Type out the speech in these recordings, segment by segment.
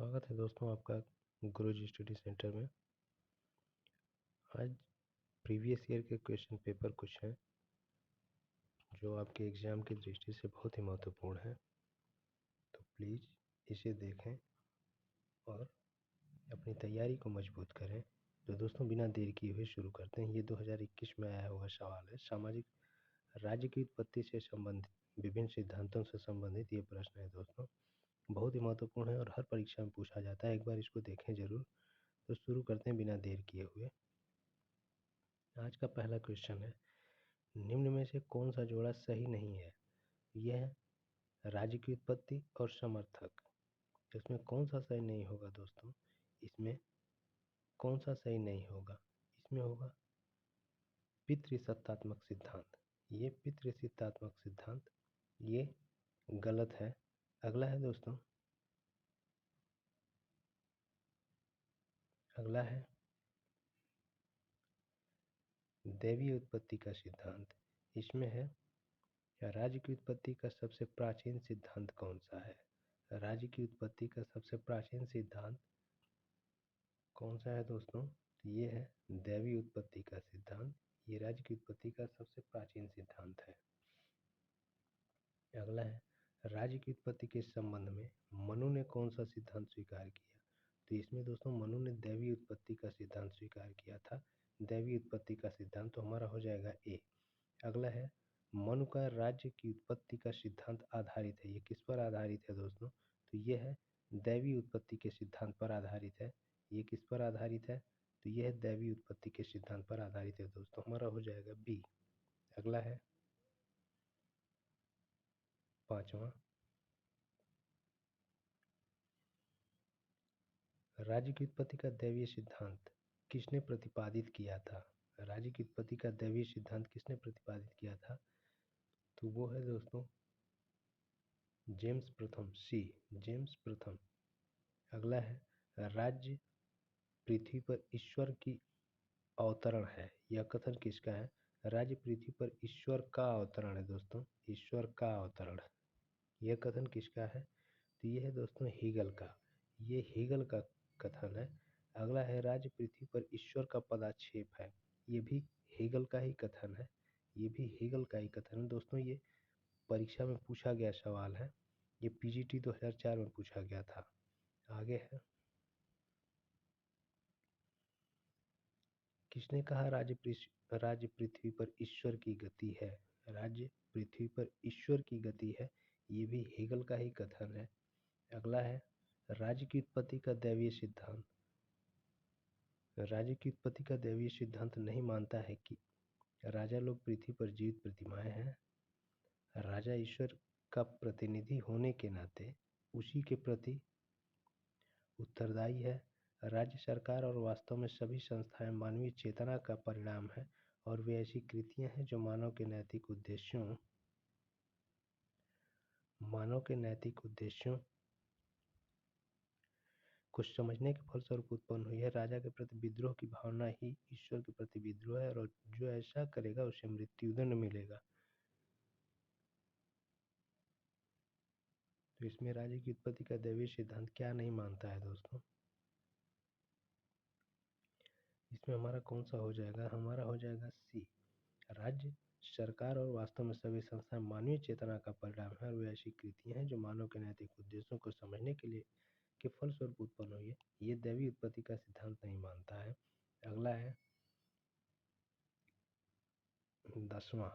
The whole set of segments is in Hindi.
स्वागत है दोस्तों आपका गुरुजी स्टडी सेंटर में। आज प्रीवियस ईयर के क्वेश्चन पेपर कुछ हैं जो आपके एग्ज़ाम की दृष्टि से बहुत ही महत्वपूर्ण है, तो प्लीज़ इसे देखें और अपनी तैयारी को मजबूत करें। तो दोस्तों बिना देर किए हुए शुरू करते हैं। ये 2021 में आया हुआ सवाल है। सामाजिक राज्य की उत्पत्ति से संबंधित विभिन्न सिद्धांतों से संबंधित ये प्रश्न है दोस्तों, बहुत ही महत्वपूर्ण है और हर परीक्षा में पूछा जाता है। एक बार इसको देखें ज़रूर। तो शुरू करते हैं बिना देर किए हुए। आज का पहला क्वेश्चन है, निम्न में से कौन सा जोड़ा सही नहीं है? यह है राज्य की उत्पत्ति और समर्थक। इसमें कौन सा सही नहीं होगा दोस्तों? इसमें कौन सा सही नहीं होगा? इसमें होगा पितृसत्तात्मक सिद्धांत। ये पितृसत्तात्मक सिद्धांत ये गलत है। अगला है दोस्तों, अगला है दैवीय उत्पत्ति का सिद्धांत। इसमें है राज्य की उत्पत्ति का सबसे प्राचीन सिद्धांत कौन सा है? राज्य की उत्पत्ति का सबसे प्राचीन सिद्धांत कौन सा है दोस्तों? ये है दैवीय उत्पत्ति का सिद्धांत। ये राज्य की उत्पत्ति का सबसे प्राचीन सिद्धांत है। अगला है राज्य की उत्पत्ति के संबंध में मनु ने कौन सा सिद्धांत स्वीकार किया? तो इसमें दोस्तों मनु ने दैवीय उत्पत्ति का सिद्धांत स्वीकार किया था। दैवीय उत्पत्ति का सिद्धांत तो हमारा हो जाएगा ए। अगला है मनु का राज्य की उत्पत्ति का सिद्धांत आधारित है। ये किस पर आधारित है दोस्तों? तो ये है दैवीय उत्पत्ति के सिद्धांत पर आधारित है। ये किस पर आधारित है? तो यह है दैवीय उत्पत्ति के सिद्धांत पर आधारित है दोस्तों, हमारा हो जाएगा बी। अगला है पांचवा, राज्य की उत्पत्ति का दैवीय सिद्धांत किसने प्रतिपादित किया था? राज्य की उत्पत्ति का दैवीय सिद्धांत किसने प्रतिपादित किया था? तो वो है दोस्तों जेम्स प्रथम, सी जेम्स प्रथम। अगला है राज्य पृथ्वी पर ईश्वर की अवतरण है। यह कथन किसका है? राज्य पृथ्वी पर ईश्वर का अवतरण है दोस्तों, ईश्वर का अवतरण। यह कथन किसका है? तो यह है दोस्तों हीगल का। ये हीगल का कथन है। अगला है राज्य पृथ्वी पर ईश्वर का पदाक्षेप है। ये भी हीगल का ही कथन है। ये भी हीगल का ही कथन है दोस्तों। ये परीक्षा में पूछा गया सवाल है। ये पीजीटी 2004 में पूछा गया था। आगे है किसने कहा राज्य पृथ्वी पर ईश्वर की गति है? राज्य पृथ्वी पर ईश्वर की गति है। ये भी हेगल का ही कथन है। अगला है राज्य की उत्पत्ति का दैवीय सिद्धांत। राज्य की उत्पत्ति का दैवीय सिद्धांत नहीं मानता है कि राजा लोग पृथ्वी पर जीवित प्रतिमाएं हैं। राजा ईश्वर का प्रतिनिधि होने के नाते उसी के प्रति उत्तरदायी है। राज्य सरकार और वास्तव में सभी संस्थाएं मानवीय चेतना का परिणाम है और वे ऐसी कृतियां हैं जो मानव के नैतिक उद्देश्यों को समझने के फलस्वरूप उत्पन्न हुई है। राजा के प्रति विद्रोह की भावना ही ईश्वर के प्रति विद्रोह है और जो ऐसा करेगा उसे मृत्युदंड मिलेगा। तो इसमें राज्य की उत्पत्ति का दैवीय सिद्धांत क्या नहीं मानता है दोस्तों? इसमें हमारा कौन सा हो जाएगा? हमारा हो जाएगा सी। राज्य सरकार और वास्तव में सभी संस्थाएं मानवीय चेतना का परिणाम है और वे ऐसी कृतियां हैं जो मानव के नैतिक उद्देश्यों को समझने के फलस्वरूप उत्पन्न हुई है। ये दैवीय उत्पत्ति का सिद्धांत नहीं मानता है। अगला है 10वां,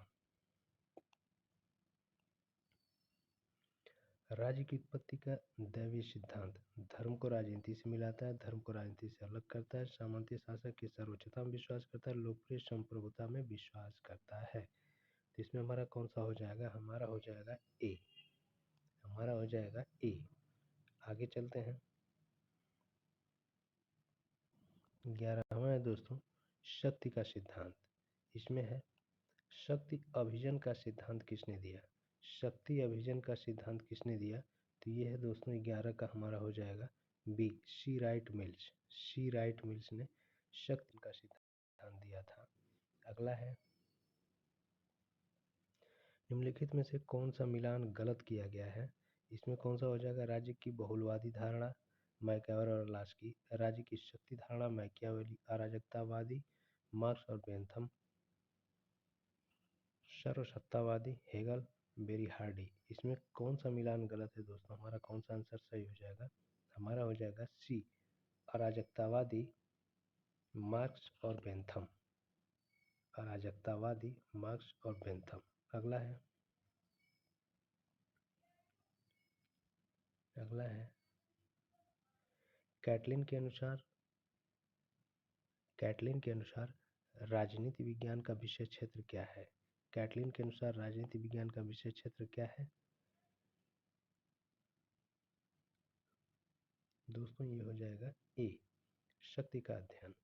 राज्य की उत्पत्ति का दैवीय सिद्धांत धर्म को राजनीति से मिलाता है, धर्म को राजनीति से अलग करता है, सामंती शासक की सर्वोच्चता में विश्वास करता है, लोकप्रिय संप्रभुता में विश्वास करता है। तो इसमें हमारा कौन सा हो जाएगा? हमारा हो जाएगा ए। हमारा हो जाएगा ए। आगे चलते हैं। 11वां है दोस्तों शक्ति का सिद्धांत। इसमें है शक्ति अभिजन का सिद्धांत किसने दिया? शक्ति अभिजन का सिद्धांत किसने दिया? तो ये है दोस्तों 11 का हमारा हो जाएगा बी, सी राइट मिल्स। सी राइट मिल्स ने शक्ति का सिद्धांत दिया था। अगला है निम्नलिखित में से कौन सा मिलान गलत किया गया है? इसमें कौन सा हो जाएगा? राज्य की बहुलवादी धारणा, मैक्यावर और लास्की। राज्य की शक्ति धारणा मैकियावेली, अराजकतावादी मार्क्स और बेंथम, सर्वसत्तावादी हेगल, बेरीहार्डी। इसमें कौन सा मिलान गलत है दोस्तों? हमारा कौन सा आंसर सही हो जाएगा? हमारा हो जाएगा सी, अराजकतावादी मार्क्स और बेंथम। अराजकतावादी मार्क्स और बेंथम। अगला है कैटलिन के अनुसार राजनीति विज्ञान का विषय क्षेत्र क्या है? कैटलिन के अनुसार राजनीति विज्ञान का विषय क्षेत्र क्या है दोस्तों? ये हो जाएगा ए, शक्ति का अध्ययन।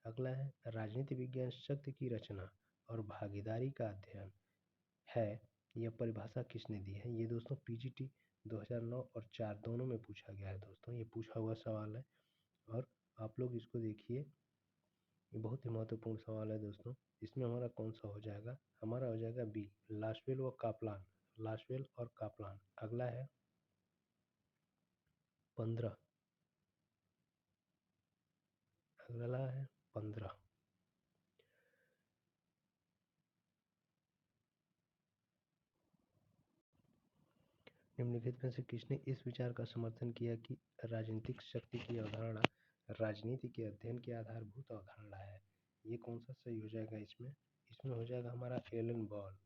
अगला है राजनीति विज्ञान शक्ति की रचना और भागीदारी का अध्ययन है। यह परिभाषा किसने दी है? ये दोस्तों पीजीटी 2009 और 4 दोनों में पूछा गया है दोस्तों। ये पूछा हुआ सवाल है और आप लोग इसको देखिए, ये बहुत ही महत्वपूर्ण सवाल है दोस्तों। इसमें हमारा कौन सा हो जाएगा? हमारा हो जाएगा बी, लास्वेल व कापलान। लास्वेल और कापलान। अगला है 15। अगला है 15। निम्नलिखित में से किसने इस विचार का समर्थन किया कि राजनीतिक शक्ति की अवधारणा राजनीति के अध्ययन की आधारभूत अवधारणा है? ये कौन सा सही हो जाएगा इसमें? इसमें हो जाएगा हमारा एलन बॉल।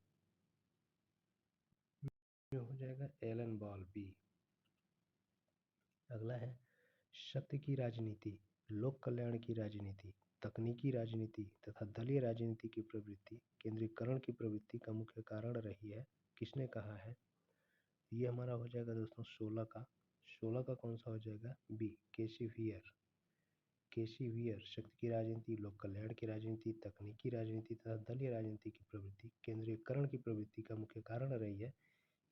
हो जाएगा एलन बॉल, बी। अगला है शक्ति की राजनीति, लोक कल्याण की राजनीति, तकनीकी राजनीति तथा दलीय राजनीति की प्रवृत्ति केंद्रीकरण की प्रवृत्ति का मुख्य कारण रही है, किसने कहा है? ये हमारा हो जाएगा दोस्तों 16 का। 16 का कौन सा हो जाएगा? बी, केसी वियर। केसी वियर शक्ति की राजनीति, लोक कल्याण की राजनीति, तकनीकी राजनीति तथा दलीय राजनीति की प्रवृत्ति केंद्रीयकरण की प्रवृत्ति का मुख्य कारण रही है।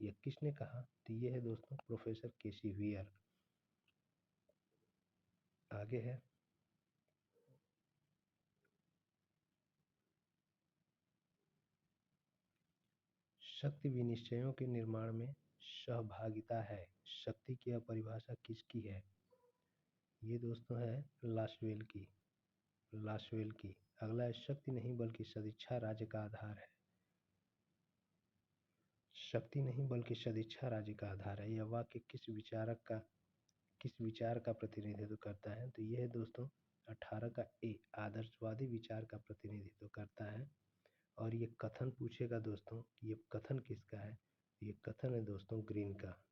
यह किसने कहा? तो ये है दोस्तों प्रोफेसर केसी वियर। आगे है शक्ति विनिश्चयों के निर्माण में सहभागिता है। शक्ति की परिभाषा किसकी है? ये दोस्तों है लास्वेल की। लास्वेल की। अगला है शक्ति नहीं बल्कि सदिच्छा राज्य का आधार है। शक्ति नहीं बल्कि सदिच्छा राज्य का आधार है। यह वाक्य किस विचार का प्रतिनिधित्व करता है? तो यह है दोस्तों 18 का ए, आदर्शवादी विचार का प्रतिनिधित्व करता है। और ये कथन पूछेगा दोस्तों, ये कथन किसका है? ये कथन है दोस्तों ग्रीन का।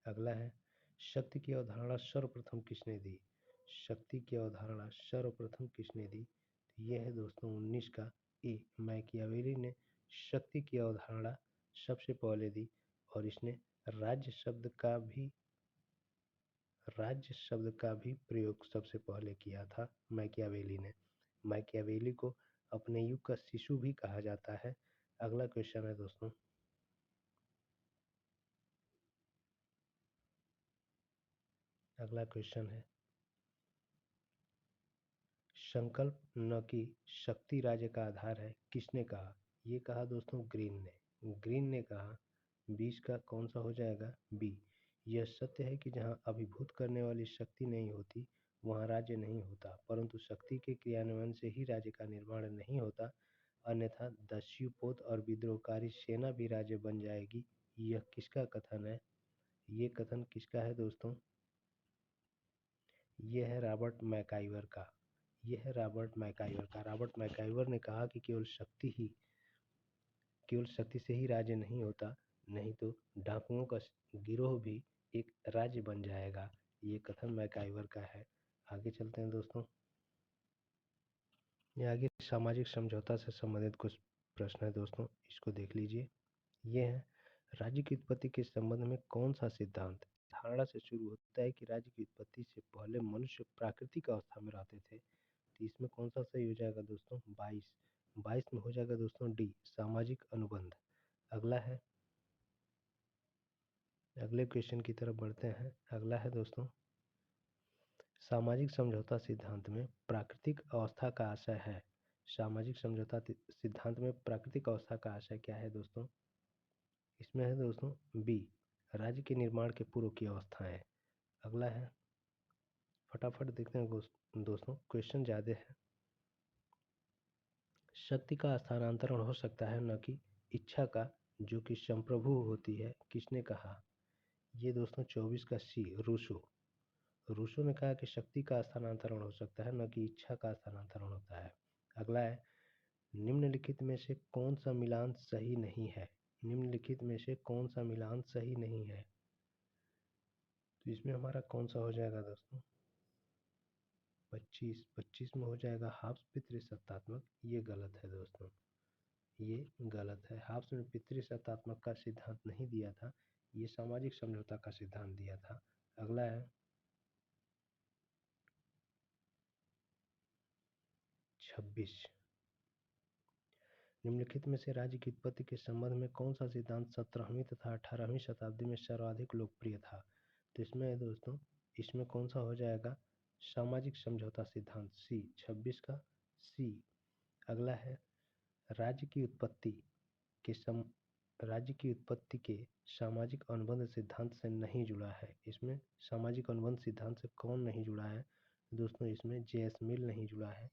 अगला है शक्ति की अवधारणा सर्वप्रथम किसने दी? शक्ति की अवधारणा सर्वप्रथम किसने दी? तो ये है दोस्तों 19 का ए, मैकियावेली ने शक्ति की अवधारणा सबसे पहले दी और इसने राज्य शब्द का भी प्रयोग सबसे पहले किया था मैकियावेली ने। मैकियावेली को अपने युग का शिशु भी कहा जाता है। अगला क्वेश्चन है दोस्तों, अगला क्वेश्चन है संकल्प न कि शक्ति राज्य का आधार है, किसने कहा? ये कहा दोस्तों ग्रीन ने। ग्रीन ने कहा। 20 का कौन सा हो जाएगा? बी, यह सत्य है कि जहाँ अभिभूत करने वाली शक्ति नहीं होती वहाँ राज्य नहीं होता, परंतु शक्ति के क्रियान्वयन से ही राज्य का निर्माण नहीं होता, अन्यथा दस्युपोत और विद्रोहकारी सेना भी राज्य बन जाएगी। यह किसका कथन है? ये कथन किसका है दोस्तों? यह है रॉबर्ट मैकाइवर का। यह है रॉबर्ट मैकाइवर का। रॉबर्ट मैकाइवर ने कहा कि केवल शक्ति से ही राज्य नहीं होता, नहीं तो डाकुओं का गिरोह भी एक राज्य बन जाएगा। ये कथन मैकाइवर का है। आगे चलते हैं दोस्तों। ये आगे सामाजिक समझौता से संबंधित कुछ प्रश्न है दोस्तों, इसको देख लीजिए। ये है राज्य की उत्पत्ति के संबंध में कौन सा सिद्धांत धारणा से शुरू होता है कि राज्य की उत्पत्ति से पहले मनुष्य प्राकृतिक अवस्था में रहते थे? तो इसमें कौन सा सही हो जाएगा दोस्तों? 22 में हो जाएगा दोस्तों डी, सामाजिक अनुबंध। अगला है, अगले क्वेश्चन की तरफ बढ़ते हैं। अगला है दोस्तों सामाजिक समझौता सिद्धांत में प्राकृतिक अवस्था का आशय है। सामाजिक समझौता सिद्धांत में प्राकृतिक अवस्था का आशय क्या है दोस्तों? इसमें है दोस्तों बी, राज्य के निर्माण के पूर्व की अवस्थाएं। अगला है फटाफट देखते हैं दोस्तों, क्वेश्चन ज़्यादा है। शक्ति का स्थानांतरण हो सकता है, न कि इच्छा का, जो कि संप्रभु होती है, किसने कहा? ये दोस्तों 24 का सी, रूसो। रूसो ने कहा कि शक्ति का स्थानांतरण हो सकता है, न कि इच्छा का स्थानांतरण होता है। अगला है, निम्नलिखित में से कौन सा मिलान सही नहीं है? निम्नलिखित में से कौन सा मिलान सही नहीं है? तो इसमें हमारा कौन सा हो जाएगा दोस्तों? 25 में हो जाएगा हाफ्स पितृसत्तात्मक। ये गलत है दोस्तों, ये गलत है। हाफ्स में पितृसत्तात्मक का सिद्धांत नहीं दिया था, ये सामाजिक समझौता का सिद्धांत दिया था। अगला है 26। निम्नलिखित में से राज्य की उत्पत्ति के संबंध में कौन सा सिद्धांत 17वीं तथा 18वीं शताब्दी में सर्वाधिक लोकप्रिय था? तो इसमें है दोस्तों, इसमें कौन सा हो जाएगा? सामाजिक समझौता सिद्धांत, सी, 26 का सी। अगला है, राज्य की उत्पत्ति के राज्य की उत्पत्ति के सामाजिक अनुबंध सिद्धांत से नहीं जुड़ा है। इसमें सामाजिक अनुबंध सिद्धांत से कौन नहीं जुड़ा है दोस्तों? इसमें जे.एस. मिल नहीं जुड़ा है।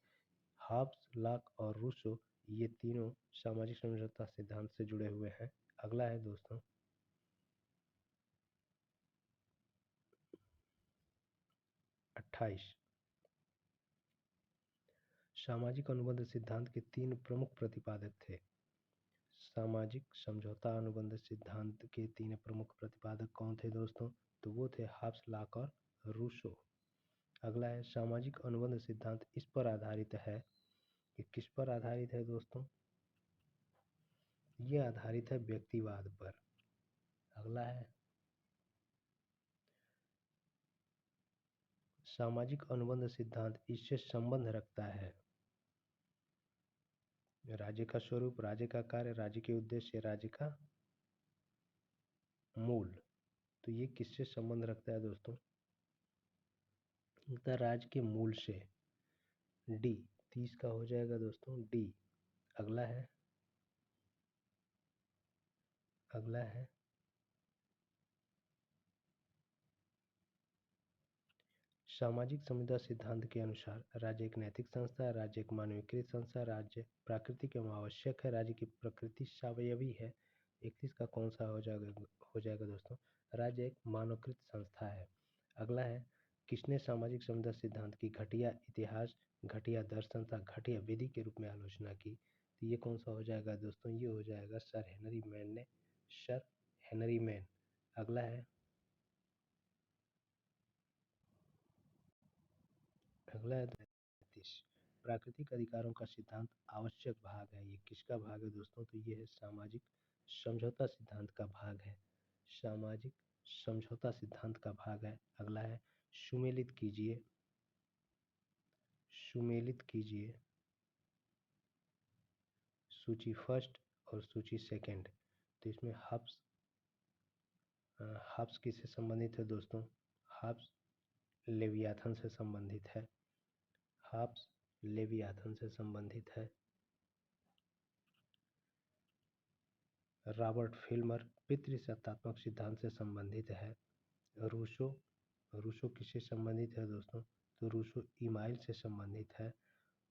हाब्स, लॉक और रूसो, ये तीनों सामाजिक समझौता सिद्धांत से जुड़े हुए हैं। अगला है दोस्तों 28। सामाजिक अनुबंध सिद्धांत के 3 प्रमुख प्रतिपादक थे। सामाजिक समझौता अनुबंध सिद्धांत के 3 प्रमुख प्रतिपादक कौन थे दोस्तों? तो वो थे हाब्स, लॉक और रूसो। अगला है, सामाजिक अनुबंध सिद्धांत इस पर आधारित है कि किस पर आधारित है दोस्तों? ये आधारित है व्यक्तिवाद पर। अगला है, सामाजिक अनुबंध सिद्धांत इससे संबंध रखता है राज्य का स्वरूप, राज्य का कार्य, राज्य के उद्देश्य, राज्य का मूल। तो ये किससे संबंध रखता है दोस्तों? राज्य के मूल से। डी, 30 का हो जाएगा दोस्तों, डी। अगला है सामाजिक समझौता सिद्धांत के अनुसार राज्य एक नैतिक संस्था है, राज्य एक मानवीकृत संस्था है, राज्य प्राकृतिक एवं आवश्यक है, राज्य की प्रकृति स्वावयवी है। 31 का कौन सा हो जाएगा दोस्तों? राज्य एक मानवकृत संस्था है। अगला है, किसने सामाजिक समझौता सिद्धांत की घटिया इतिहास, घटिया दर्शन तथा घटिया विधि के रूप में आलोचना की? तो ये कौन सा हो जाएगा दोस्तों? ये हो जाएगा सर हेनरी मैन ने, सर हेनरी मैन। अगला है, अगला है 33। प्राकृतिक अधिकारों का सिद्धांत आवश्यक भाग है। ये किसका भाग है दोस्तों? तो ये है सामाजिक समझौता सिद्धांत का भाग है। सामाजिक समझौता सिद्धांत का भाग है। अगला है, सुमेलित कीजिए, सुमेलित कीजिए सूची फर्स्ट और सूची सेकंड। तो इसमें हब्स किससे संबंधित है दोस्तों? हब्स लेवियाथन से संबंधित है। हब्स लेवियाथन से संबंधित है। रॉबर्ट फिल्मर पितृसत्तात्मक सिद्धांत से संबंधित है। रूसो, रूसो किससे संबंधित है दोस्तों? तो रूसो ईमाइल से संबंधित है।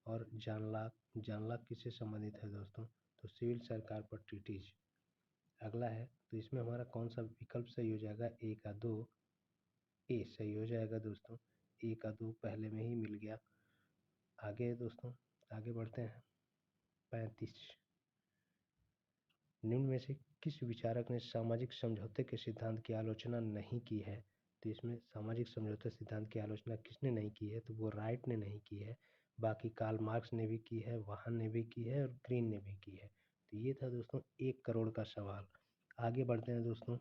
और जानलाक किससे संबंधित है दोस्तों? तो सिविल सरकार पर ट्रीटीज। अगला है, तो इसमें हमारा कौन सा विकल्प सही हो जाएगा? ए का 2, ए सही हो जाएगा दोस्तों। ए का 2 पहले में ही मिल गया। आगे दोस्तों, आगे बढ़ते हैं 35। निम्न में से किस विचारक ने सामाजिक समझौते के सिद्धांत की आलोचना नहीं की है? तो इसमें सामाजिक समझौते सिद्धांत की आलोचना किसने नहीं की है? तो वो राइट ने नहीं की है। बाकी कार्ल मार्क्स ने भी की है, वाहन ने भी की है और ग्रीन ने भी की है। तो ये था दोस्तों 1 करोड़ का सवाल। आगे बढ़ते हैं दोस्तों,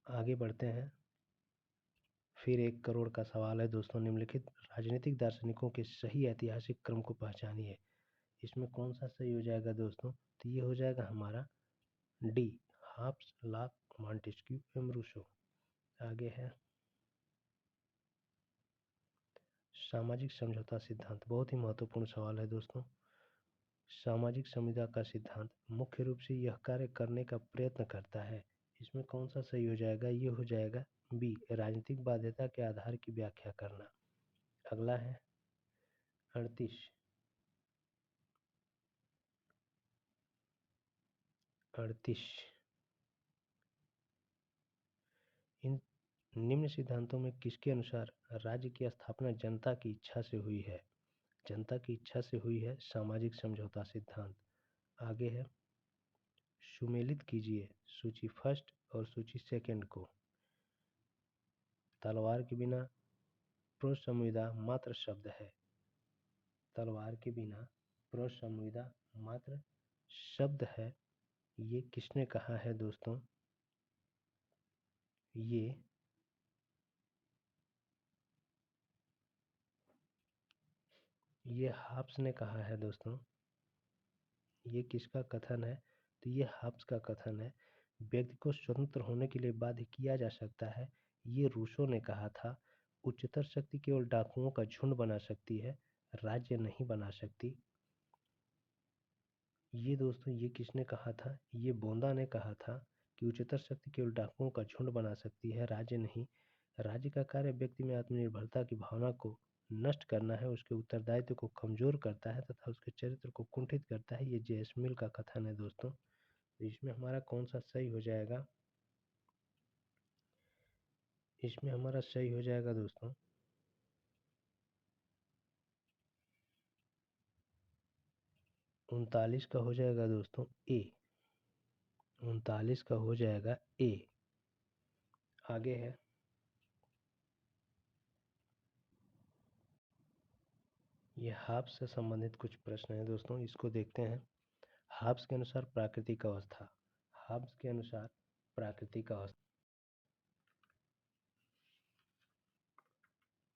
आगे बढ़ते हैं। फिर 1 करोड़ का सवाल है दोस्तों, निम्नलिखित राजनीतिक दार्शनिकों के सही ऐतिहासिक क्रम को पहचानिए। इसमें कौन सा सही हो जाएगा दोस्तों? तो ये हो जाएगा हमारा डी, हाब्स, लॉक, मॉन्टेस्क्यू एवं रूसो। आगे है सामाजिक समझौता सिद्धांत, बहुत ही महत्वपूर्ण सवाल है दोस्तों। सामाजिक समझौता का सिद्धांत मुख्य रूप से यह कार्य करने का प्रयत्न करता है इसमें कौन सा सही हो जाएगा? ये हो जाएगा बी, राजनीतिक बाध्यता के आधार की व्याख्या करना। अगला है 38। 38 इन निम्न सिद्धांतों में किसके अनुसार राज्य की स्थापना जनता की इच्छा से हुई है? जनता की इच्छा से हुई है, सामाजिक समझौता सिद्धांत। आगे है, सुमेलित कीजिए सूची फर्स्ट और सूची सेकंड को। तलवार के बिना प्रोसंविदा मात्र शब्द है। तलवार के बिना प्रोसंविदा मात्र शब्द है, ये किसने कहा है दोस्तों? ये हाब्स ने कहा है दोस्तों। ये किसका कथन है? तो ये हाब्स का कथन है। व्यक्ति को स्वतंत्र होने के लिए बाध्य किया जा सकता है, ये रूसो ने कहा था। उच्चतर शक्ति केवल डाकुओं का झुंड बना सकती है, राज्य नहीं बना सकती। ये दोस्तों ये किसने कहा था? ये बोंदा ने कहा था कि उच्चतर शक्ति केवल डाकुओं का झुंड बना सकती है, राज्य नहीं। राज्य का कार्य व्यक्ति में आत्मनिर्भरता की भावना को नष्ट करना है, उसके उत्तरदायित्व को कमजोर करता है तथा उसके चरित्र को कुंठित करता है। ये जेसमिल का कथन है दोस्तों। तो इसमें हमारा कौन सा सही हो जाएगा? इसमें हमारा सही हो जाएगा दोस्तों 39 का हो जाएगा दोस्तों ए। 39 का हो जाएगा ए। आगे है, ये हाब्स से संबंधित कुछ प्रश्न है दोस्तों, इसको देखते हैं। हाब्स के अनुसार प्राकृतिक अवस्था। हाब्स के अनुसार प्राकृतिक अवस्था।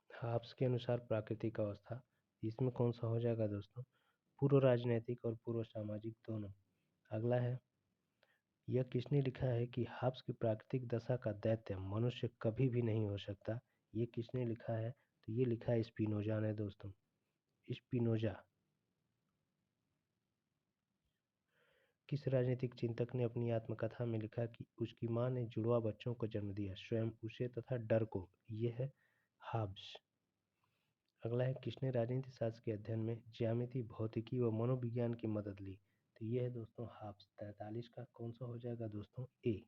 हाब्स के अनुसार प्राकृतिक अवस्था, इसमें कौन सा हो जाएगा दोस्तों? पूर्व राजनैतिक और पूर्व सामाजिक दोनों। अगला है, यह किसने लिखा है कि हाब्स की प्राकृतिक दशा का दैत्य मनुष्य कभी भी नहीं हो सकता? ये किसने लिखा है? तो ये लिखा है स्पिनोजा ने दोस्तों। स्पिनोजा। किस राजनीतिक चिंतक ने अपनी आत्मकथा में लिखा कि उसकी मां ने जुड़वा बच्चों को जन्म दिया, स्वयं उसे तथा डर को? ये है हाब्स। अगला है, किसने राजनीति शास्त्र के अध्ययन में ज्यामिति, भौतिकी व मनोविज्ञान की मदद ली? तो ये है दोस्तों हाब्स। 43 का कौन सा हो जाएगा दोस्तों? ए।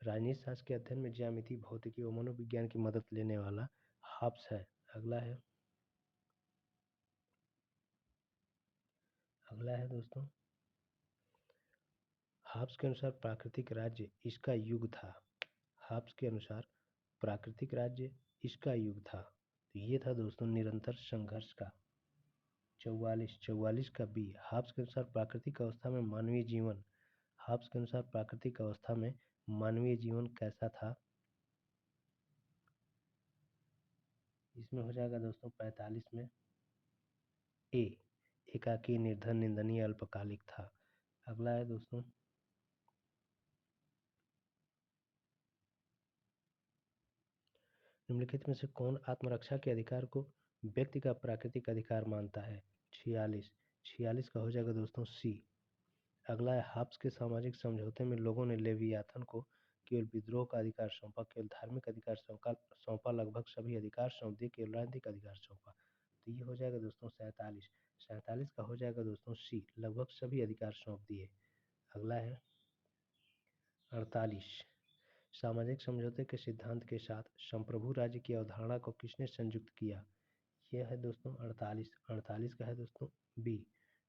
राजनीति शास्त्र के अध्ययन में ज्यामिति, भौतिकी व मनोविज्ञान की मदद लेने वाला हाब्स है। अगला है दोस्तों, हाब्स के अनुसार प्राकृतिक राज्य इसका युग था। हाब्स के अनुसार प्राकृतिक राज्य इसका युग था। तो ये था दोस्तों निरंतर संघर्ष का। 44 का बी। हाब्स के अनुसार प्राकृतिक अवस्था में मानवीय जीवन। हाब्स के अनुसार प्राकृतिक अवस्था में मानवीय जीवन कैसा था? इसमें हो जाएगा दोस्तों 45 में ए, एकाकी, निर्धन, निंदनीय, अल्पकालिक था। अगला है दोस्तों, निम्नलिखित में से कौन आत्मरक्षा के अधिकार को व्यक्ति का प्राकृतिक अधिकार मानता है? 46 का हो जाएगा दोस्तों सी। अगला है, हाब्स के सामाजिक समझौते में लोगों ने लेवियाथन को केवल विद्रोह का अधिकार सौंपा, केवल धार्मिक अधिकार सौंपा, लगभग सभी अधिकार सौंप दिए, केवल राजनीतिक अधिकार सौंपा। तो ये हो जाएगा दोस्तों 47 का हो जाएगा दोस्तों सी, लगभग सभी अधिकार सौंप दिए। अगला है 48, सामाजिक समझौते के सिद्धांत के साथ संप्रभु राज्य की अवधारणा को किसने संयुक्त किया? यह है दोस्तों 48 का है दोस्तों बी।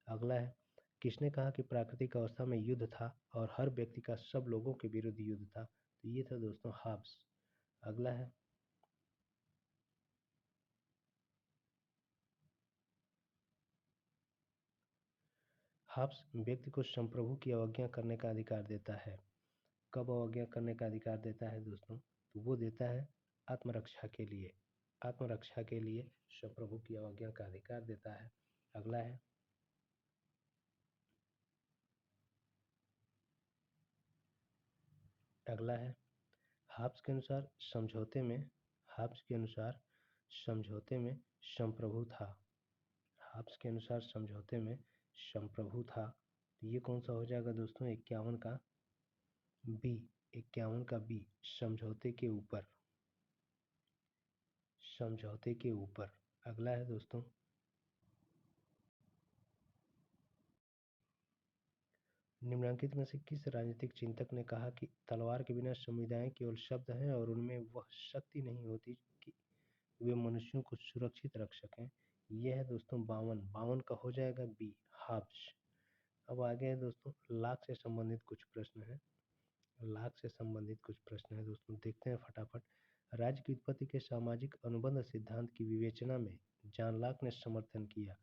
अगला है, किसने कहा कि प्राकृतिक अवस्था में युद्ध था और हर व्यक्ति का सब लोगों के विरुद्ध युद्ध था? तो ये था दोस्तों हाब्स। अगला है, हाब्स व्यक्ति को संप्रभु की अवज्ञा करने का अधिकार देता है। कब अवज्ञा करने का अधिकार देता है दोस्तों? तो वो देता है आत्मरक्षा के लिए। आत्मरक्षा के लिए संप्रभु की अवज्ञा का अधिकार देता है। अगला है, हाब्स के अनुसार समझौते में हाब्स के अनुसार समझौते में संप्रभु था। हाब्स के अनुसार समझौते में संप्रभु था। तो ये कौन सा हो जाएगा दोस्तों 51 का? बी 51 का बी समझौते के ऊपर, समझौते के ऊपर। अगला है दोस्तों, निम्नलिखित में से किस राजनीतिक चिंतक ने कहा कि तलवार के बिना संविधान केवल शब्द हैं और उनमें वह शक्ति नहीं होती कि वे मनुष्यों को सुरक्षित रख सकें। यह है दोस्तों 52 का हो जाएगा बी हाब्स। अब आगे है दोस्तों, लाख से संबंधित कुछ प्रश्न है, लाख से संबंधित कुछ प्रश्न है दोस्तों, देखते हैं फटाफट। राज्य की उत्पत्ति के सामाजिक अनुबंध सिद्धांत की विवेचना में जॉन लॉक ने समर्थन किया,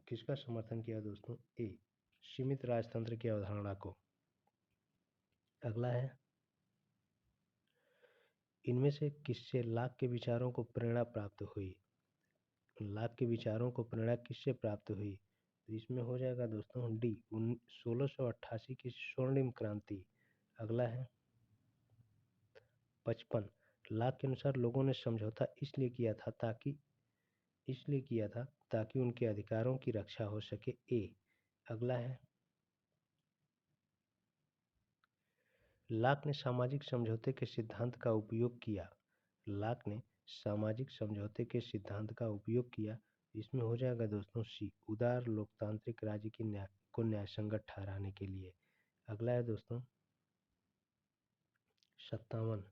किसका समर्थन किया दोस्तों? ए सीमित राजतंत्र की अवधारणा को। अगला है, इनमें से किससे लाक के विचारों को प्रेरणा प्राप्त हुई? लाक के विचारों को प्रेरणा किससे प्राप्त हुई? तो इसमें हो जाएगा दोस्तों डी 1688 की स्वर्णिम क्रांति। अगला है 55, लाक के अनुसार लोगों ने समझौता इसलिए किया था ताकि उनके अधिकारों की रक्षा हो सके। ए। अगला है, लाक ने सामाजिक समझौते के सिद्धांत का उपयोग किया, लाक ने सामाजिक समझौते के सिद्धांत का उपयोग किया। इसमें हो जाएगा दोस्तों सी उदार लोकतांत्रिक राज्य की न्यायसंगत ठहराने के लिए। अगला है दोस्तों 57,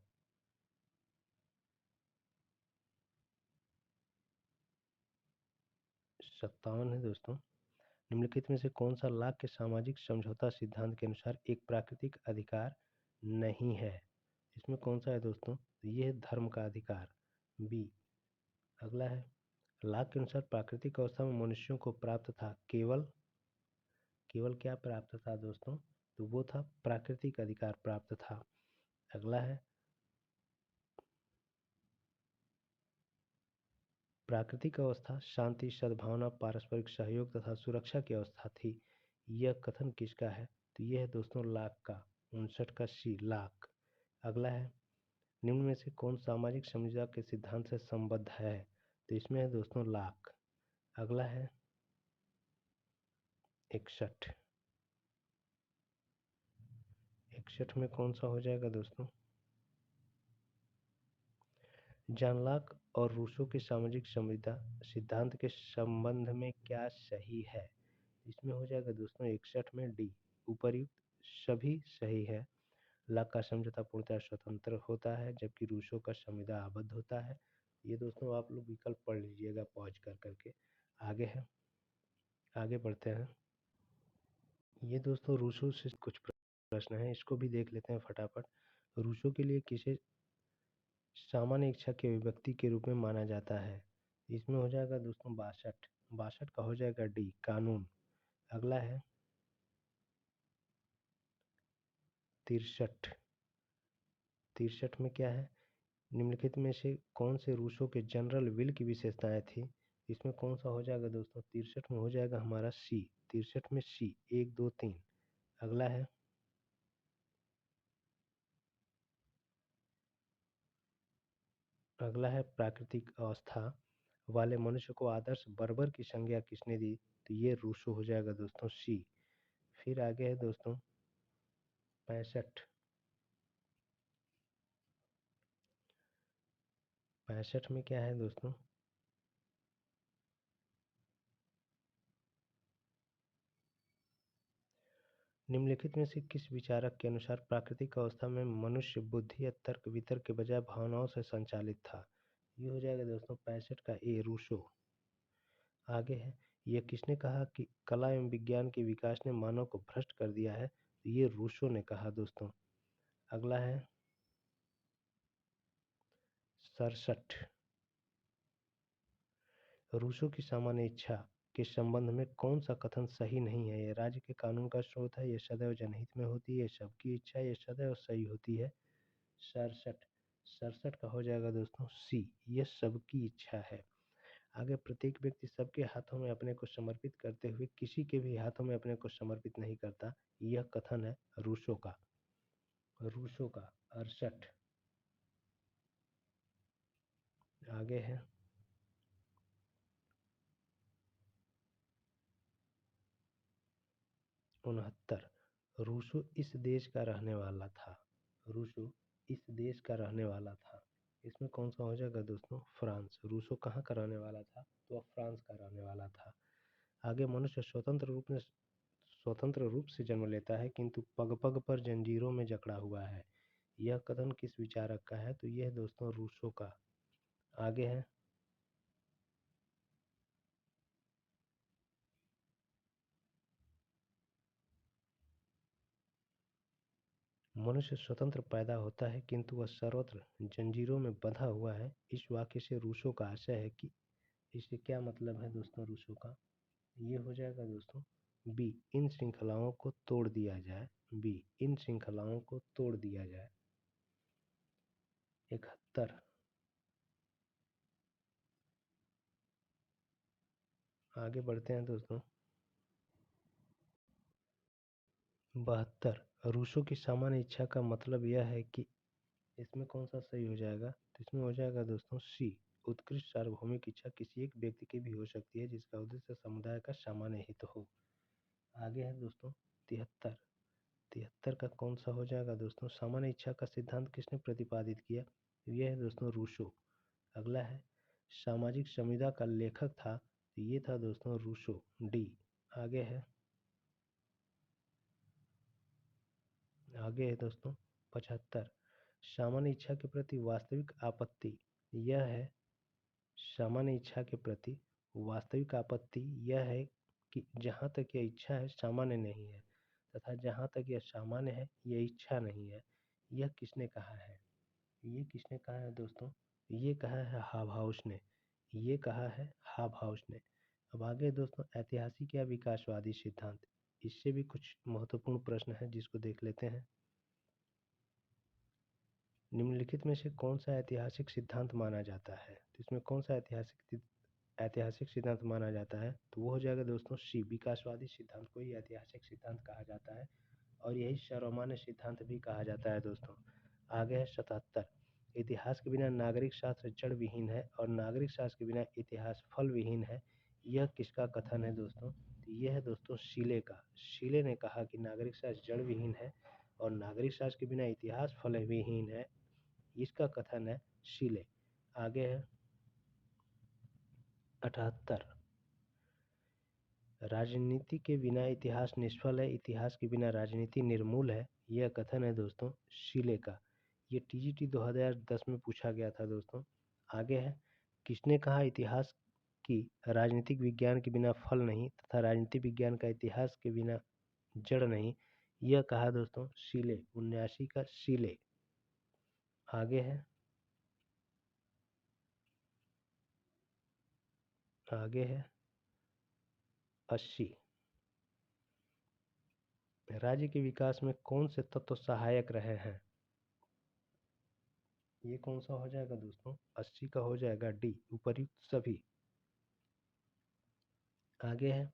57 है दोस्तों, निम्नलिखित में से कौन सा लाक के सामाजिक समझौता सिद्धांत के अनुसार एक प्राकृतिक अधिकार नहीं है? इसमें कौन सा है दोस्तों? ये है धर्म का अधिकार, बी। अगला है, लाक के अनुसार प्राकृतिक अवस्था में मनुष्यों को प्राप्त था केवल क्या प्राप्त था दोस्तों? तो वो था प्राकृतिक अधिकार प्राप्त था। अगला है, प्राकृतिक अवस्था शांति सद्भावना पारस्परिक सहयोग तथा सुरक्षा की अवस्था थी। यह कथन किसका है? तो यह है दोस्तों लाक का, 59 का सी लाक। अगला है, निम्न में से कौन सामाजिक समझौता के सिद्धांत से संबद्ध है? तो इसमें है दोस्तों लाक। अगला है 61, 61 में कौन सा हो जाएगा दोस्तों? जॉन लॉक और रूसो के सामाजिक संविदा सिद्धांत के संबंध में क्या सही है? इसमें हो जाएगा दोस्तों 61 में डी उपर्युक्त सभी सही है। लॉक का समझौता पूर्णतः स्वतंत्र होता है जबकि रूसो का संविदा आबद्ध होता है। ये दोस्तों आप लोग विकल्प पढ़ लीजिएगा पॉज कर करके। आगे है, आगे बढ़ते हैं। ये दोस्तों रूसो से कुछ प्रश्न हैं, इसको भी देख लेते हैं फटाफट। रूसो के लिए किसे सामान्य इच्छा की अभिव्यक्ति के रूप में माना जाता है? इसमें हो जाएगा दोस्तों 62, 62 का हो जाएगा डी कानून। अगला है 63, 63 में क्या है? निम्नलिखित में से कौन से रूसो के जनरल विल की विशेषताएं थी? इसमें कौन सा हो जाएगा दोस्तों? 63 में हो जाएगा हमारा सी, 63 में सी 1 2 3। अगला है 'प्राकृतिक अवस्था वाले मनुष्य को आदर्श बर्बर की संज्ञा किसने दी? तो ये रूसो हो जाएगा दोस्तों सी। फिर आगे है दोस्तों 65, 65 में क्या है दोस्तों? निम्नलिखित में से किस विचारक के अनुसार प्राकृतिक अवस्था में मनुष्य बुद्धि या तर्क वितर्क के बजाय भावनाओं से संचालित था? ये हो जाएगा दोस्तों 65 का ए रूसो। आगे है, यह किसने कहा कि कला एवं विज्ञान के विकास ने मानव को भ्रष्ट कर दिया है? तो ये रूसो ने कहा दोस्तों। अगला है 67, रूसो की सामान्य इच्छा के संबंध में कौन सा कथन सही नहीं है? यह राज्य के कानून का स्रोत है, यह सदैव जनहित में होती है, सबकी इच्छा यह सदैव सही होती है। 67, 67 का हो जाएगा दोस्तों सी, यह सबकी इच्छा है। आगे, प्रत्येक व्यक्ति सबके हाथों में अपने को समर्पित करते हुए किसी के भी हाथों में अपने को समर्पित नहीं करता। यह कथन है रूसो का, रूसो का 68। आगे है 69, रूसो इस देश का रहने वाला था। रूसो इस देश का रहने वाला था। इसमें कौन सा हो जाएगा दोस्तों? फ्रांस। रूसो कहाँ का रहने वाला था? तो वह फ्रांस का रहने वाला था। आगे, मनुष्य स्वतंत्र रूप से जन्म लेता है किंतु पग पग पर जंजीरों में जकड़ा हुआ है। यह कथन किस विचारक का है? तो यह दोस्तों रूसो का। आगे है, मनुष्य स्वतंत्र पैदा होता है किंतु वह सर्वत्र जंजीरों में बंधा हुआ है। इस वाक्य से रूसो का आशय है कि, इससे क्या मतलब है दोस्तों रूसो का? ये हो जाएगा दोस्तों बी, इन श्रृंखलाओं को तोड़ दिया जाए। बी, इन श्रृंखलाओं को तोड़ दिया जाए। 71। आगे बढ़ते हैं दोस्तों। 72, रूसो की सामान्य इच्छा का मतलब यह है कि, इसमें कौन सा सही हो जाएगा? तो इसमें हो जाएगा दोस्तों सी, उत्कृष्ट सार्वभौमिक इच्छा किसी एक व्यक्ति की भी हो सकती है जिसका उद्देश्य समुदाय का सामान्य हित हो। आगे है दोस्तों 73। 73 का कौन सा हो जाएगा दोस्तों? सामान्य इच्छा का सिद्धांत किसने प्रतिपादित किया? यह है दोस्तों रूसो। अगला है, सामाजिक संविदा का लेखक था। ये था दोस्तों रूसो, डी। आगे है, आगे है दोस्तों 75, सामान्य इच्छा के प्रति वास्तविक आपत्ति। यह है, सामान्य इच्छा के प्रति वास्तविक आपत्ति यह है कि जहाँ तक यह इच्छा है सामान्य नहीं है, तथा जहाँ तक यह सामान्य है यह इच्छा नहीं है। यह किसने कहा है? ये किसने कहा है दोस्तों? ये कहा है हाबहाउस ने। ये कहा है हाबहाउस ने। अब आगे दोस्तों, ऐतिहासिक या विकासवादी सिद्धांत, इससे भी कुछ महत्वपूर्ण प्रश्न है जिसको देख लेते हैं। निम्नलिखित में से कौन सा ऐतिहासिक सिद्धांत माना जाता है? तो इसमें कौन सा ऐतिहासिक सिद्धांत माना जाता है? तो वो हो जाएगा दोस्तों सी, विकासवादी सिद्धांत को ही ऐतिहासिक सिद्धांत कहा जाता है और यही सर्वमान्य सिद्धांत भी कहा जाता है दोस्तों। आगे है 77, इतिहास के बिना नागरिक शास्त्र जड़ विहीन है और नागरिक शास्त्र के बिना इतिहास फल विहीन है। यह किसका कथन है दोस्तों? तो यह है दोस्तों शीले का। शीले ने कहा कि नागरिक शास्त्र जड़ विहीन है और नागरिक शास्त्र के बिना इतिहास फल विहीन है। इसका कथन है शीले। आगे है 78, राजनीति के बिना इतिहास निष्फल है, इतिहास के बिना राजनीति निर्मूल है। यह कथन है दोस्तों शीले का। ये टीजीटी 2010 में पूछा गया था दोस्तों। आगे है, किसने कहा इतिहास की राजनीतिक विज्ञान के बिना फल नहीं तथा राजनीतिक विज्ञान का इतिहास के बिना जड़ नहीं? यह कहा दोस्तों शीले, 79 का शीले। आगे है, आगे है 80, राज्य के विकास में कौन से तत्व सहायक रहे हैं? ये कौन सा हो जाएगा दोस्तों? 80 का हो जाएगा डी, उपर्युक्त सभी। आगे है,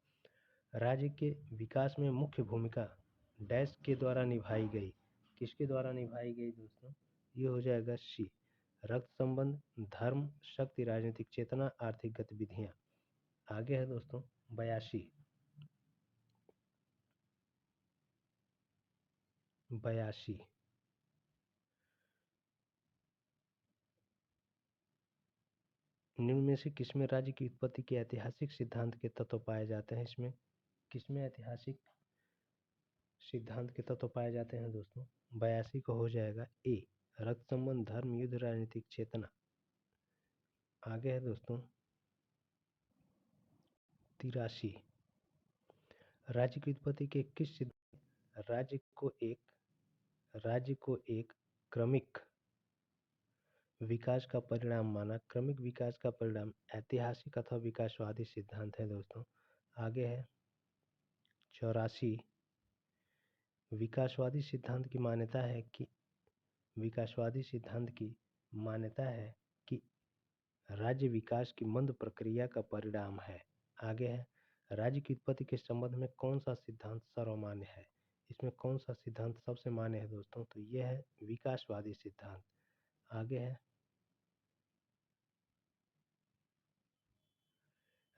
राज्य के विकास में मुख्य भूमिका डैश के द्वारा निभाई गई। किसके द्वारा निभाई गई दोस्तों? ये हो जाएगा सी, रक्त संबंध, धर्म, शक्ति, राजनीतिक चेतना, आर्थिक गतिविधियां। आगे है दोस्तों 82। 82, निम्न में से किसमें राज्य की उत्पत्ति के ऐतिहासिक सिद्धांत के तत्व पाए जाते हैं? इसमें किसमें ऐतिहासिक सिद्धांत के तत्व पाए जाते हैं दोस्तों? 82 का हो जाएगा ए, रक्त संबंध, धर्म, युद्ध, राजनीतिक चेतना। आगे है दोस्तों 83, राज्य की उत्पत्ति के किस सिद्धांत राज्य को एक क्रमिक विकास का परिणाम माना? क्रमिक विकास का परिणाम ऐतिहासिक अथवा विकासवादी सिद्धांत है दोस्तों। आगे है 84, विकासवादी सिद्धांत की मान्यता है कि, विकासवादी सिद्धांत की मान्यता है कि राज्य विकास की मंद प्रक्रिया का परिणाम है। आगे है, राज्य की उत्पत्ति के संबंध में कौन सा सिद्धांत सर्वमान्य है? इसमें कौन सा सिद्धांत सबसे मान्य है दोस्तों? तो यह है विकासवादी सिद्धांत। आगे है,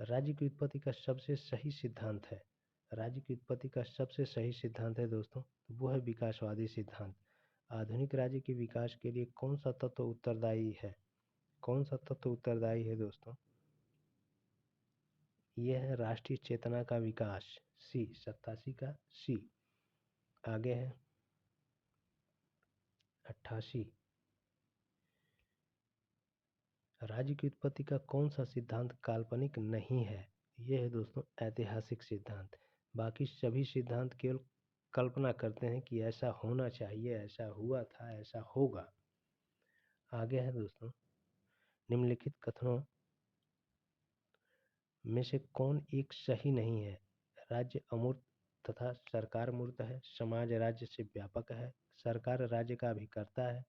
राज्य की उत्पत्ति का सबसे सही सिद्धांत है राज्य की उत्पत्ति का सबसे सही सिद्धांत है दोस्तों, वो है विकासवादी सिद्धांत। आधुनिक राज्य के विकास के लिए कौन सा तत्व उत्तरदायी है? कौन सा तत्व उत्तरदायी है दोस्तों? यह है राष्ट्रीय चेतना का विकास, सी 87 का सी। आगे है 88। राज्य की उत्पत्ति का कौन सा सिद्धांत काल्पनिक नहीं है? यह है दोस्तों ऐतिहासिक सिद्धांत। बाकी सभी सिद्धांत केवल कल्पना करते हैं कि ऐसा होना चाहिए, ऐसा हुआ था, ऐसा होगा। आगे है दोस्तों, निम्नलिखित कथनों में से कौन एक सही नहीं है? राज्य अमूर्त तथा सरकार मूर्त है। समाज राज्य से व्यापक है। सरकार राज्य का अभिकर्ता है।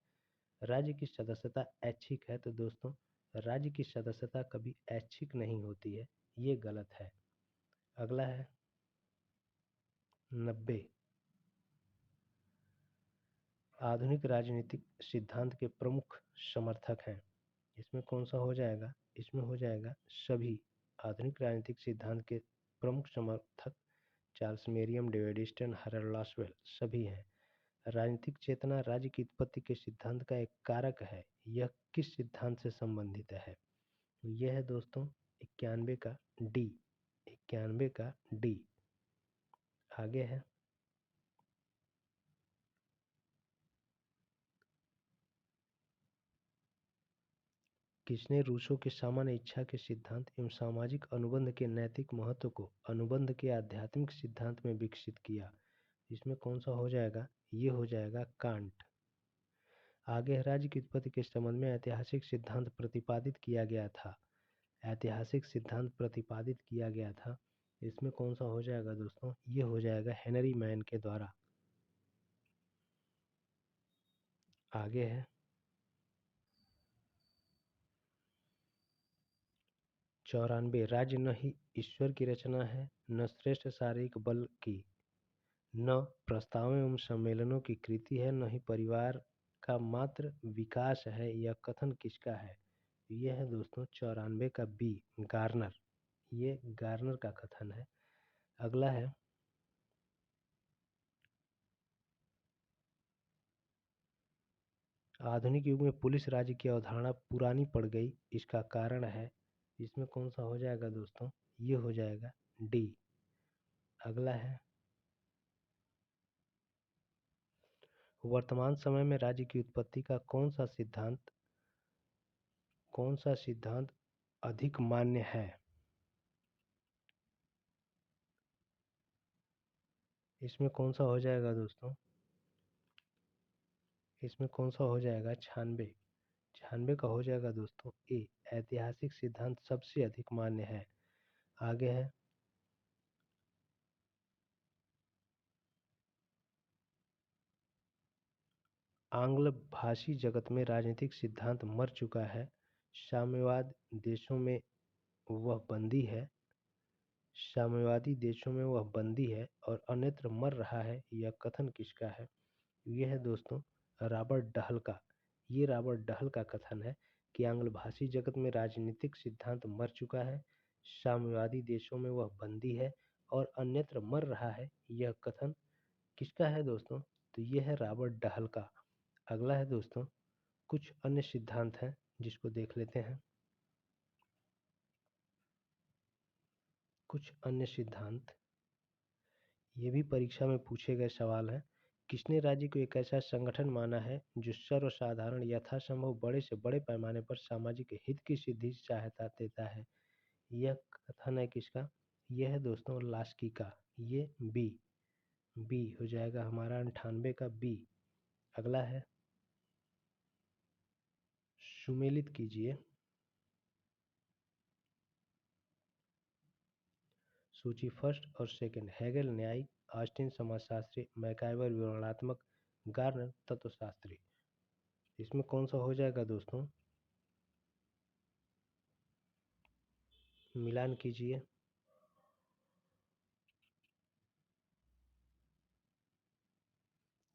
राज्य की सदस्यता ऐच्छिक है। तो दोस्तों राज्य की सदस्यता कभी ऐच्छिक नहीं होती है, ये गलत है। अगला है 90। आधुनिक राजनीतिक सिद्धांत के प्रमुख समर्थक हैं। इसमें कौन सा हो जाएगा? इसमें हो जाएगा सभी। आधुनिक राजनीतिक सिद्धांत के प्रमुख समर्थक Charles Merriam, David Easton, Harold Lasswell सभी हैं। राजनीतिक चेतना राज्य की उत्पत्ति के सिद्धांत का एक कारक है। यह किस सिद्धांत से संबंधित है? यह है दोस्तों 91 का डी। 91 का डी। आगे है किसने रूसो के सामान्य इच्छा के सिद्धांत एवं सामाजिक अनुबंध के नैतिक महत्व को अनुबंध के आध्यात्मिक सिद्धांत में विकसित किया? इसमें कौन सा हो जाएगा? ये हो जाएगा कांट। आगे राज्य की उत्पत्ति के संबंध में ऐतिहासिक सिद्धांत प्रतिपादित किया गया था। ऐतिहासिक सिद्धांत प्रतिपादित किया गया था। इसमें कौन सा हो जाएगा दोस्तों? ये हो जाएगा हेनरी मैन के द्वारा। आगे है 94। राज्य न ही ईश्वर की रचना है, न श्रेष्ठ शारीरिक बल की, न प्रस्तावों एवं सम्मेलनों की कृति है, न ही परिवार का मात्र विकास है। यह कथन किसका है? यह है दोस्तों 94 का बी, गार्नर। ये गार्नर का कथन है। अगला है आधुनिक युग में पुलिस राज्य की अवधारणा पुरानी पड़ गई, इसका कारण है। इसमें कौन सा हो जाएगा दोस्तों? ये हो जाएगा डी। अगला है वर्तमान समय में राज्य की उत्पत्ति का कौन सा सिद्धांत अधिक मान्य है? इसमें कौन सा हो जाएगा दोस्तों? इसमें कौन सा हो जाएगा? 96। 96 का हो जाएगा दोस्तों ए, ऐतिहासिक सिद्धांत सबसे अधिक मान्य है। आगे है आंग्ल भाषी जगत में राजनीतिक सिद्धांत मर चुका है। साम्यवाद देशों में वह बंदी है। साम्यवादी देशों में वह बंदी है और अन्यत्र मर रहा है। यह कथन किसका है? यह है दोस्तों रॉबर्ट डहल का। ये रॉबर्ट डहल का कथन है कि आंग्ल भाषी जगत में राजनीतिक सिद्धांत मर चुका है, साम्यवादी देशों में वह बंदी है और अन्यत्र मर रहा है। यह कथन किसका है दोस्तों? तो यह है रॉबर्ट डहल का। अगला है दोस्तों कुछ अन्य सिद्धांत हैं जिसको देख लेते हैं। कुछ अन्य सिद्धांत ये भी परीक्षा में पूछे गए सवाल हैं। किसने राज्य को एक ऐसा संगठन माना है जो सर्वसाधारण यथासंभव बड़े से बड़े पैमाने पर सामाजिक हित की सिद्धि सहायता देता है? यह कथन है किसका? यह है दोस्तों लास्की का। ये बी। बी हो जाएगा हमारा 98 का बी। अगला है सुमेलित कीजिए सूची फर्स्ट और सेकंड। हेगेल न्यायिक, ऑस्टिन समाजशास्त्री, मैकाइवर विवरणात्मक, गार्नर तत्वशास्त्री। इसमें कौन सा हो जाएगा दोस्तों? मिलान कीजिए।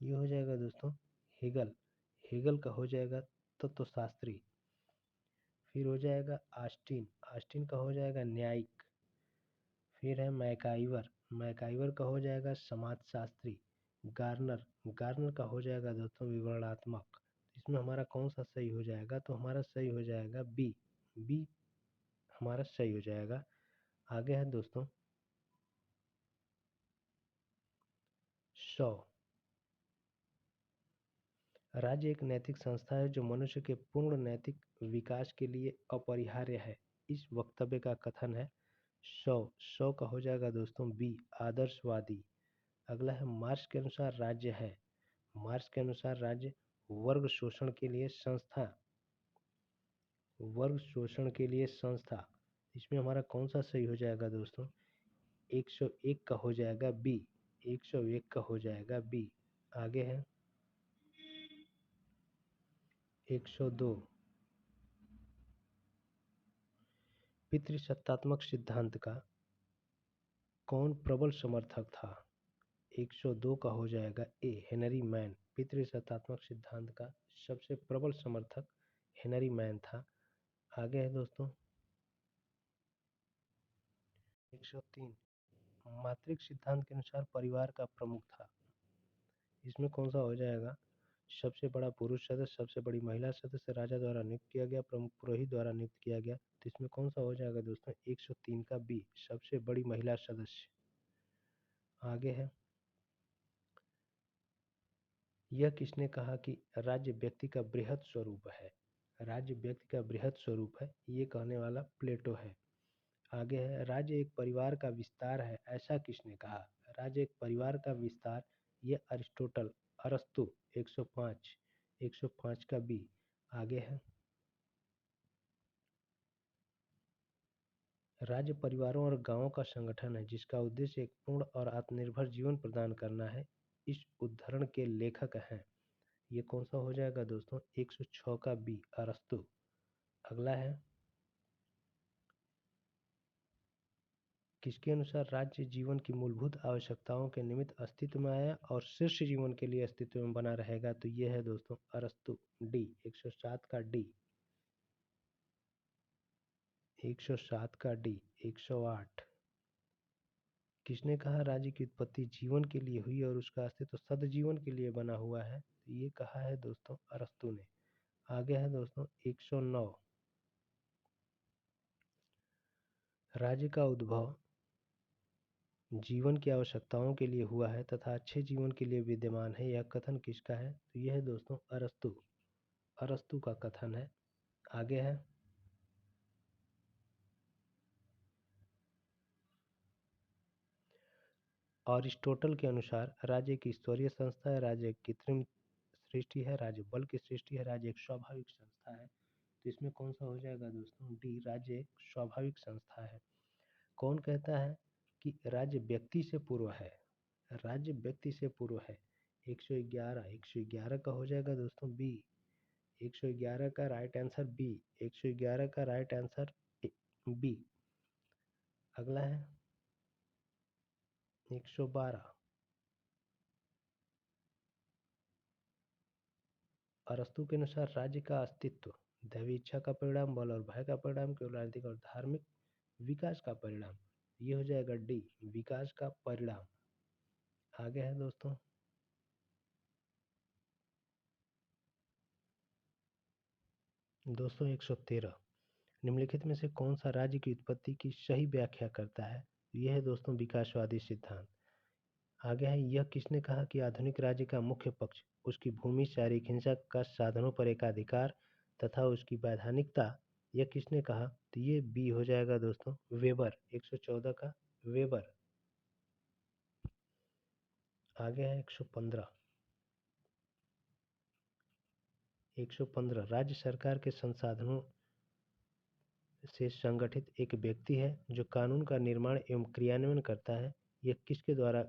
ये हो जाएगा दोस्तों हेगल। हेगल का हो जाएगा तत्वशास्त्री। फिर हो जाएगा ऑस्टिन। ऑस्टिन का हो जाएगा न्यायिक। फिर है मैकाइवर। मैकाइवर का हो जाएगा समाजशास्त्री। गार्नर, गार्नर का हो जाएगा दोस्तों विवरणात्मक। इसमें हमारा कौन सा सही हो जाएगा? तो हमारा सही हो जाएगा बी, बी हमारा सही हो जाएगा। आगे है दोस्तों 100। राज्य एक नैतिक संस्था है जो मनुष्य के पूर्ण नैतिक विकास के लिए अपरिहार्य है, इस वक्तव्य का कथन है। 100 का हो जाएगा दोस्तों बी आदर्शवादी। अगला है मार्क्स के अनुसार राज्य है, मार्क्स के अनुसार राज्य वर्ग शोषण के लिए संस्था, वर्ग शोषण के लिए संस्था। इसमें हमारा कौन सा सही हो जाएगा दोस्तों? 101 का हो जाएगा बी, 101 का हो जाएगा बी। आगे है 102। पितृसत्तात्मक सिद्धांत का कौन प्रबल समर्थक था? 102 का हो जाएगा ए हेनरी मैन। पितृसत्तात्मक सिद्धांत का सबसे प्रबल समर्थक हेनरी मैन था। आगे है दोस्तों 103। मातृक सिद्धांत के अनुसार परिवार का प्रमुख था। इसमें कौन सा हो जाएगा? सबसे बड़ा पुरुष सदस्य, सबसे बड़ी महिला सदस्य राजा द्वारा नियुक्त किया गया, प्रमुख पुरोहित द्वारा नियुक्त किया गया। तो इसमें कौन सा हो जाएगा दोस्तों? 103 का बी सबसे बड़ी महिला सदस्य। आगे है यह किसने कहा कि राज्य व्यक्ति का बृहद स्वरूप है? राज्य व्यक्ति का बृहद स्वरूप है, ये कहने वाला प्लेटो है। आगे है राज्य एक परिवार का विस्तार है, ऐसा किसने कहा? राज्य एक परिवार का विस्तार, ये अरिस्टोटल, अरस्तु। 105, 105 का बी। आगे है राज्य परिवारों और गांवों का संगठन है जिसका उद्देश्य एक पूर्ण और आत्मनिर्भर जीवन प्रदान करना है, इस उद्धरण के लेखक हैं। ये कौन सा हो जाएगा दोस्तों? 106 का बी अरस्तु। अगला है किसके अनुसार राज्य जीवन की मूलभूत आवश्यकताओं के निमित्त अस्तित्व में आया और शीर्ष जीवन के लिए अस्तित्व में बना रहेगा? तो ये है दोस्तों अरस्तु, डी 107 का डी, 107 का डी। 108 किसने कहा राज्य की उत्पत्ति जीवन के लिए हुई और उसका अस्तित्व सदजीवन के लिए बना हुआ है? तो ये कहा है दोस्तों अरस्तु ने। आगे है दोस्तों 109। राज्य का उद्भव जीवन की आवश्यकताओं के लिए हुआ है तथा अच्छे जीवन के लिए विद्यमान है, यह कथन किसका है? तो यह है दोस्तों अरस्तु, अरस्तु का कथन है। आगे है अरिस्टोटल के अनुसार राज्य एक ईश्वरीय संस्था है, राज्य एक कृत्रिम सृष्टि है, राज्य बल की सृष्टि है, राज्य एक स्वाभाविक संस्था है। तो इसमें कौन सा हो जाएगा दोस्तों? डी राज्य एक स्वाभाविक संस्था है। कौन कहता है कि राज्य व्यक्ति से पूर्व है? राज्य व्यक्ति से पूर्व है। 111, 111 का हो जाएगा दोस्तों बी, 111 का राइट आंसर बी, 111 का राइट आंसर बी। अगला है 112। अरस्तु के अनुसार राज्य का अस्तित्व दैवी इच्छा का परिणाम, बल और भय का परिणाम, केवल आर्थिक और धार्मिक विकास का परिणाम। ये हो जाएगा डी विकास का परिणाम। आगे है दोस्तों 113। निम्नलिखित में से कौन सा राज्य की उत्पत्ति की सही व्याख्या करता है? यह है दोस्तों विकासवादी सिद्धांत। आगे है यह किसने कहा कि आधुनिक राज्य का मुख्य पक्ष उसकी भूमि, शारीरिक हिंसा का साधनों पर एकाधिकार तथा उसकी वैधानिकता? यह किसने कहा? तो ये बी हो जाएगा दोस्तों वेबर, 114 का वेबर। आगे है 115। 115 राज्य सरकार के संसाधनों से संगठित एक व्यक्ति है जो कानून का निर्माण एवं क्रियान्वयन करता है। यह किसके द्वारा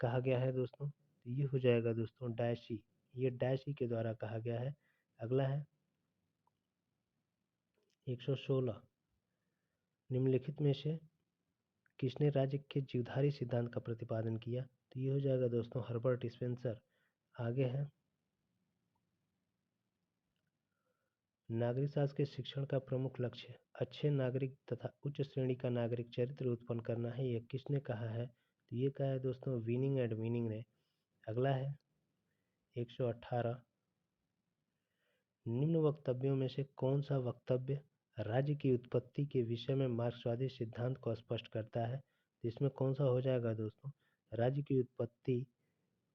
कहा गया है दोस्तों? तो ये हो जाएगा दोस्तों डायसी, ये डायसी के द्वारा कहा गया है। अगला है 116। निम्नलिखित में से किसने राज्य के जीवधारी सिद्धांत का प्रतिपादन किया? तो ये हो जाएगा दोस्तों हर्बर्ट स्पेंसर। आगे है नागरिक शास्त्र के शिक्षण का प्रमुख लक्ष्य अच्छे नागरिक तथा उच्च श्रेणी का नागरिक चरित्र उत्पन्न करना है। यह किसने कहा है? तो ये कहा है दोस्तों विनिंग एंड मीनिंग ने। अगला है 118, निम्न वक्तव्यों में से कौन सा वक्तव्य राज्य की उत्पत्ति के विषय में मार्क्सवादी सिद्धांत को स्पष्ट करता है? तो इसमें कौन सा हो जाएगा दोस्तों? राज्य की उत्पत्ति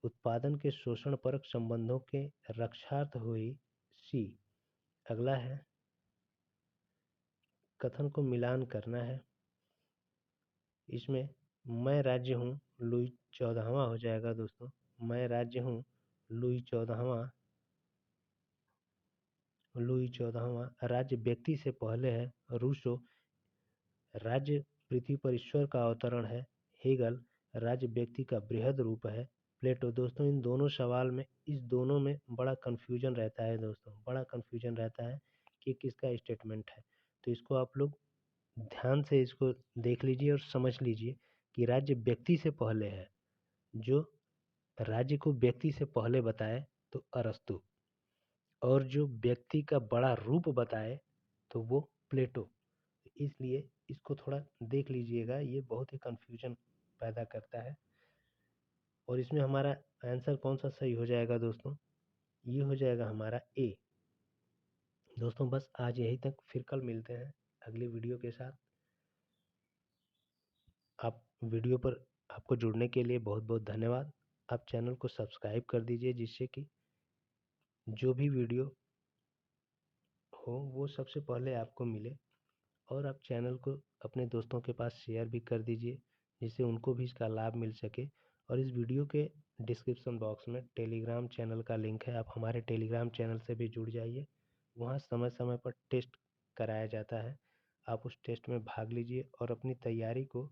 उत्पादन के शोषण परक संबंधों के रक्षार्थ हुई। सी। अगला है कथन को मिलान करना है। इसमें मैं राज्य हूँ लुई 14वां हो जाएगा दोस्तों। मैं राज्य हूँ लुई 14वां राज्य व्यक्ति से पहले है। रूसो राज्य पृथ्वी पर ईश्वर का अवतरण है। हेगल राज्य व्यक्ति का बृहद रूप है। प्लेटो। दोस्तों इन दोनों सवाल में इस दोनों में बड़ा कन्फ्यूजन रहता है दोस्तों, बड़ा कन्फ्यूजन रहता है कि किसका स्टेटमेंट है। तो इसको आप लोग ध्यान से इसको देख लीजिए और समझ लीजिए कि राज्य व्यक्ति से पहले है। जो राज्य को व्यक्ति से पहले बताए तो अरस्तु, और जो व्यक्ति का बड़ा रूप बताए तो वो प्लेटो। इसलिए इसको थोड़ा देख लीजिएगा, ये बहुत ही कन्फ्यूजन पैदा करता है। और इसमें हमारा आंसर कौन सा सही हो जाएगा दोस्तों? ये हो जाएगा हमारा ए। दोस्तों बस आज यही तक, फिर कल मिलते हैं अगली वीडियो के साथ। आप वीडियो पर आपको जुड़ने के लिए बहुत बहुत धन्यवाद। आप चैनल को सब्सक्राइब कर दीजिए जिससे कि जो भी वीडियो हो वो सबसे पहले आपको मिले। और आप चैनल को अपने दोस्तों के पास शेयर भी कर दीजिए जिससे उनको भी इसका लाभ मिल सके। और इस वीडियो के डिस्क्रिप्शन बॉक्स में टेलीग्राम चैनल का लिंक है, आप हमारे टेलीग्राम चैनल से भी जुड़ जाइए। वहाँ समय समय पर टेस्ट कराया जाता है, आप उस टेस्ट में भाग लीजिए और अपनी तैयारी को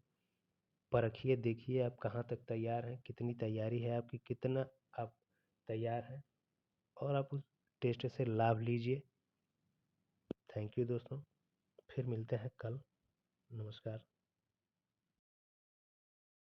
परखिए, देखिए आप कहाँ तक तैयार हैं, कितनी तैयारी है आपकी, कितना आप तैयार हैं, और आप उस टेस्ट से लाभ लीजिए। थैंक यू दोस्तों, फिर मिलते हैं कल। नमस्कार।